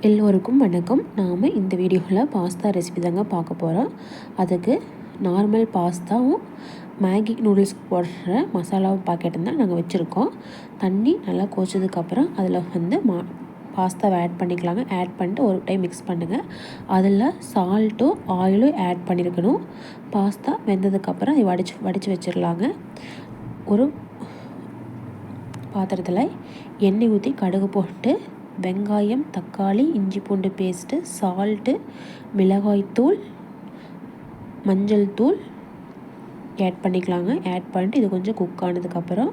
எல்லோருக்கும் வணக்கம். நாம் இந்த வீடியோவில் பாஸ்தா ரெசிபி தாங்க பார்க்க போகிறோம். அதுக்கு நார்மல் பாஸ்தாவும் மேகி நூடுல்ஸ்க்கு போடுற மசாலா பாக்கெட்டும் தான் நாங்கள் வச்சுருக்கோம். தண்ணி நல்லா கொதிச்சதுக்கப்புறம் அதில் பாஸ்தாவை ஆட் பண்ணிக்கலாங்க. ஆட் பண்ணிட்டு ஒரு டைம் மிக்ஸ் பண்ணுங்கள். அதில் சால்ட்டும் ஆயிலும் ஆட் பண்ணியிருக்கணும். பாஸ்தா வெந்ததுக்கப்புறம் அதை வடித்து வச்சிடலாங்க. ஒரு பாத்திரத்தில் எண்ணெய் ஊற்றி கடுகு போட்டு வெங்காயம், தக்காளி, இஞ்சி பூண்டு பேஸ்ட்டு, சால்ட்டு, மிளகாய்த்தூள், மஞ்சள் தூள் ஆட் பண்ணிக்கலாங்க. ஆட் பண்ணிட்டு இது கொஞ்சம் குக் ஆனதுக்கப்புறம்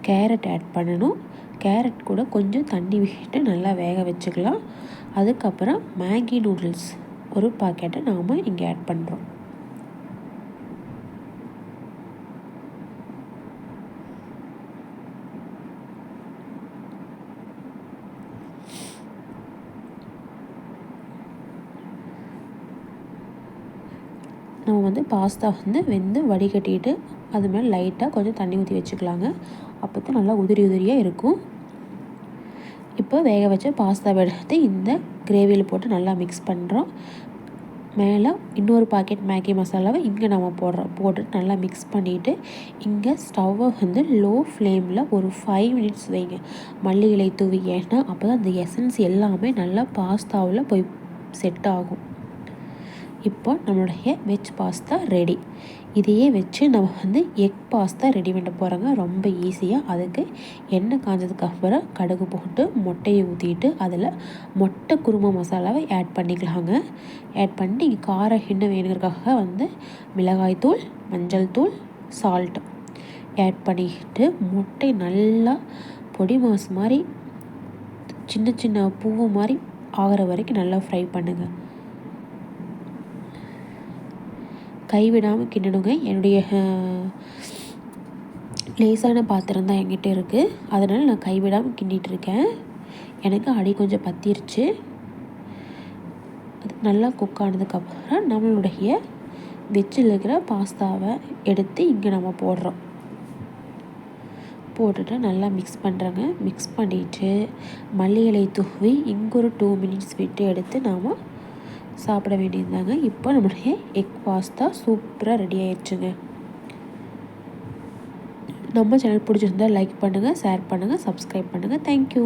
கேரட் ஆட் பண்ணணும். கேரட் கூட கொஞ்சம் தண்ணி விட்டு நல்லா வேக வச்சுக்கலாம். அதுக்கப்புறம் மேகி நூடுல்ஸ் ஒரு பாக்கெட்டை நாம் இங்கே ஆட் பண்ணுறோம். நம்ம பாஸ்தா வெந்து வடிகட்டிட்டு அது மேலே லைட்டாக கொஞ்சம் தண்ணி ஊற்றி வச்சுக்கலாங்க. அப்போ தான் நல்லா உதிரி உதிரியாக இருக்கும். இப்போ வேக வச்ச பாஸ்தாவை எடுத்து இந்த கிரேவியில் போட்டு நல்லா மிக்ஸ் பண்ணுறோம். மேலே இன்னொரு பாக்கெட் மேகி மசாலாவை இங்கே நம்ம போட்டுட்டு நல்லா மிக்ஸ் பண்ணிவிட்டு இங்கே ஸ்டவ்வை லோ ஃப்ளேமில் ஒரு 5 மினிட்ஸ் வைங்க. மல்லி இலை தூவி, ஏன்னா அப்போ தான் அந்த எசன்ஸ் எல்லாமே நல்லா பாஸ்தாவில் போய் செட் ஆகும். இப்போ நம்மளுடைய வெஜ் பாஸ்தா ரெடி. இதையே வச்சு நம்ம எக் பாஸ்தா ரெடி பண்ண போகிறோங்க. ரொம்ப ஈஸியாக. அதுக்கு எண்ணெய் காஞ்சதுக்கப்புறம் கடுகு போட்டு முட்டையை ஊற்றிட்டு அதில் மொட்டை குருமா மசாலாவை ஆட் பண்ணிக்கலாங்க. ஆட் பண்ணிட்டு இங்கே காரம் இன்னும் வேணுங்கிறதுக்காக மிளகாய்த்தூள், மஞ்சள் தூள், சால்ட் ஆட் பண்ணிக்கிட்டு முட்டை நல்லா பொடி மாஸ் மாதிரி சின்ன சின்ன பூவு மாதிரி ஆகிற வரைக்கும் நல்லா ஃப்ரை பண்ணுங்கள். கைவிடாமல் கிண்டணுங்க. என்னுடைய லேசான பாத்திரம் தான் என்கிட்ட இருக்குது. அதனால் நான் கைவிடாமல் கிண்டிகிட்ருக்கேன். எனக்கு அடி கொஞ்சம் பற்றிருச்சு. அது நல்லா குக் ஆனதுக்கப்புறம் நம்மளுடைய வெஜ்ஜில் இருக்கிற பாஸ்தாவை எடுத்து இங்கே நம்ம போடுறோம். போட்டுட்டு நல்லா மிக்ஸ் பண்ணுறேங்க. மிக்ஸ் பண்ணிவிட்டு மல்லி இலை தூவி இங்கே ஒரு 2 மினிட்ஸ் விட்டு எடுத்து நாம் சாப்பிட வேண்டியதுதாங்க. இப்போ நம்மளுடைய எக் பாஸ்தா சூப்பராக ரெடி ஆயிடுச்சுங்க. நம்ம சேனல் பிடிச்சிருந்தால் லைக் பண்ணுங்கள், ஷேர் பண்ணுங்கள், சப்ஸ்கிரைப் பண்ணுங்கள். தேங்க்யூ.